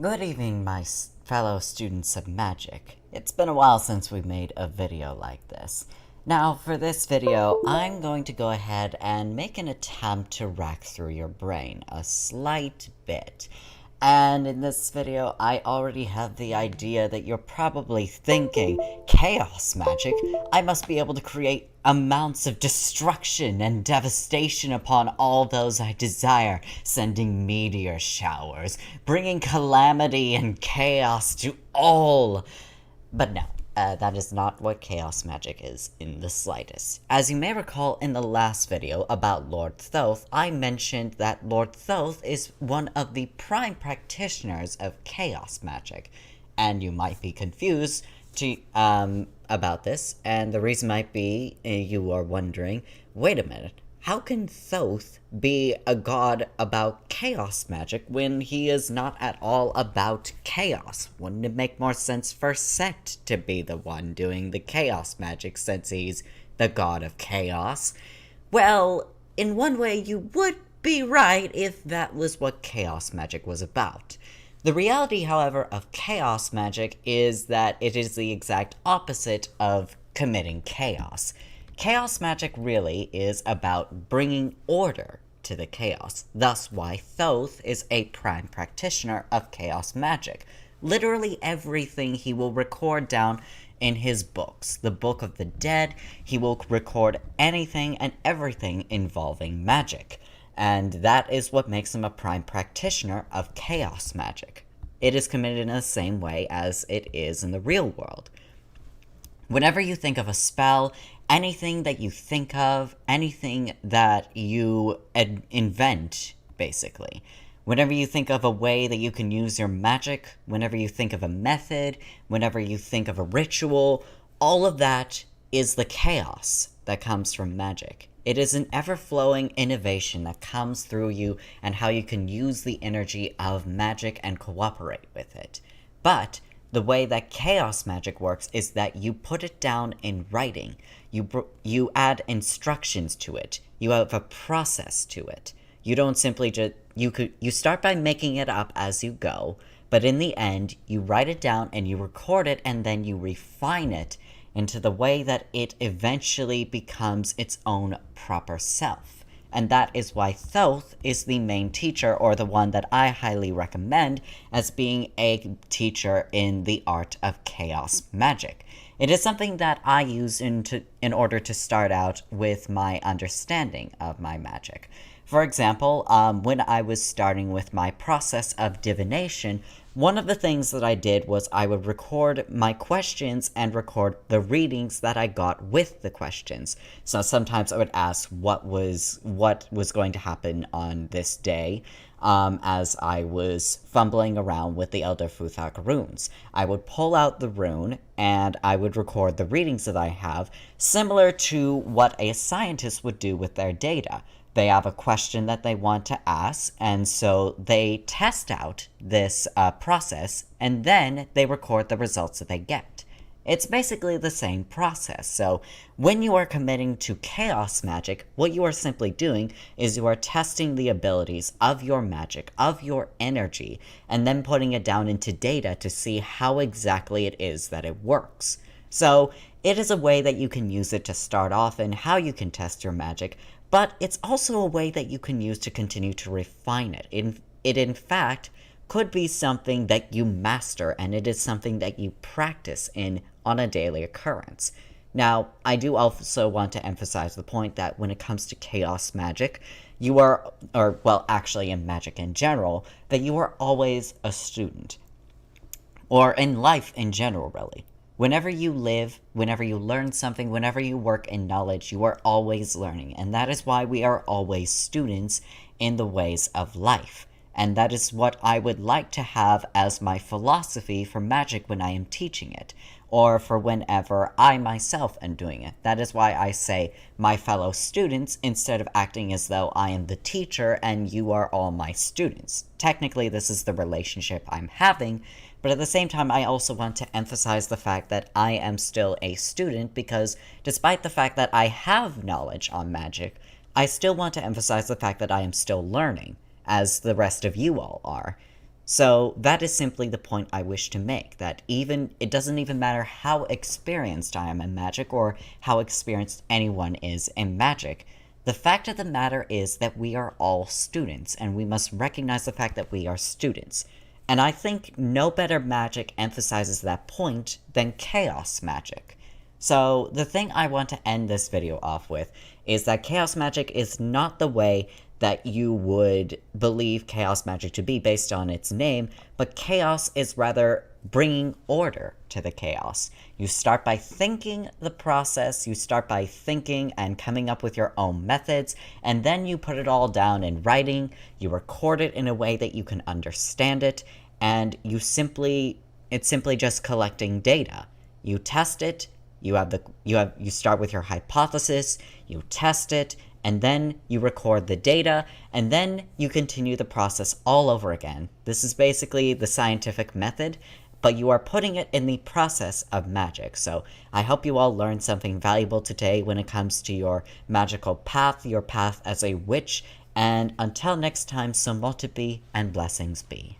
Good evening, my fellow students of magic. It's been a while since we made a video like this. Now, for this video, I'm going to go ahead and make an attempt to rack through your brain a slight bit. And in this video, I already have the idea that you're probably thinking, Chaos Magick, I must be able to create amounts of destruction and devastation upon all those I desire, sending meteor showers, bringing calamity and chaos to all. But no. That is not what Chaos Magick is in the slightest. As you may recall in the last video about Lord Thoth, I mentioned that Lord Thoth is one of the prime practitioners of Chaos Magick. And you might be confused about this, and the reason might be you are wondering, wait a minute, how can Thoth be a god about chaos magic when he is not at all about chaos? Wouldn't it make more sense for Set to be the one doing the chaos magic since he's the god of chaos? Well, in one way you would be right if that was what chaos magic was about. The reality, however, of chaos magic is that it is the exact opposite of committing chaos. Chaos Magick really is about bringing order to the chaos, thus why Thoth is a prime practitioner of Chaos Magick. Literally everything he will record down in his books, the Book of the Dead, he will record anything and everything involving magic, and that is what makes him a prime practitioner of Chaos Magick. It is committed in the same way as it is in the real world. Whenever you think of a spell, anything that you think of, anything that you invent, basically. Whenever you think of a way that you can use your magic, whenever you think of a method, whenever you think of a ritual, all of that is the chaos that comes from magic. It is an ever-flowing innovation that comes through you and how you can use the energy of magic and cooperate with it. But the way that Chaos Magick works is that you put it down in writing. You add instructions to it. You have a process to it. You don't simply just you start by making it up as you go, but in the end you write it down and you record it and then you refine it into the way that it eventually becomes its own proper self. And that is why Thoth is the main teacher, or the one that I highly recommend as being a teacher in the art of Chaos Magick. It is something that I use in order to start out with my understanding of my magic. For example, when I was starting with my process of divination, one of the things that I did was I would record my questions and record the readings that I got with the questions. So sometimes I would ask what was going to happen on this day, as I was fumbling around with the Elder Futhak runes. I would pull out the rune, and I would record the readings that I have, similar to what a scientist would do with their data. They have a question that they want to ask, and so they test out this process, and then they record the results that they get. It's basically the same process. So when you are committing to Chaos Magick, what you are simply doing is you are testing the abilities of your magic, of your energy, and then putting it down into data to see how exactly it is that it works. So it is a way that you can use it to start off and how you can test your magic, but it's also a way that you can use to continue to refine it. It in fact could be something that you master, and it is something that you practice on a daily occurrence. Now, I do also want to emphasize the point that when it comes to Chaos Magick, you are, or well, actually in magic in general, that you are always a student. Or in life in general, really. Whenever you live, whenever you learn something, whenever you work in knowledge, you are always learning. And that is why we are always students in the ways of life. And that is what I would like to have as my philosophy for magic when I am teaching it, or for whenever I myself am doing it. That is why I say my fellow students instead of acting as though I am the teacher and you are all my students. Technically, this is the relationship I'm having, but at the same time, I also want to emphasize the fact that I am still a student because despite the fact that I have knowledge on magic, I still want to emphasize the fact that I am still learning, as the rest of you all are. So that is simply the point I wish to make, that it doesn't even matter how experienced I am in magic or how experienced anyone is in magic. The fact of the matter is that we are all students, and we must recognize the fact that we are students. And I think no better magic emphasizes that point than Chaos Magic. So the thing I want to end this video off with is that Chaos Magic is not the way that you would believe Chaos Magic to be based on its name, but chaos is rather bringing order to the chaos. You start by thinking the process, you start by thinking and coming up with your own methods, and then you put it all down in writing, you record it in a way that you can understand it, and it's simply just collecting data. You test it, you start with your hypothesis, you test it, and then you record the data, and then you continue the process all over again. This is basically the scientific method, but you are putting it in the process of magic. So I hope you all learned something valuable today when it comes to your magical path, your path as a witch, and until next time, so multiply and blessings be.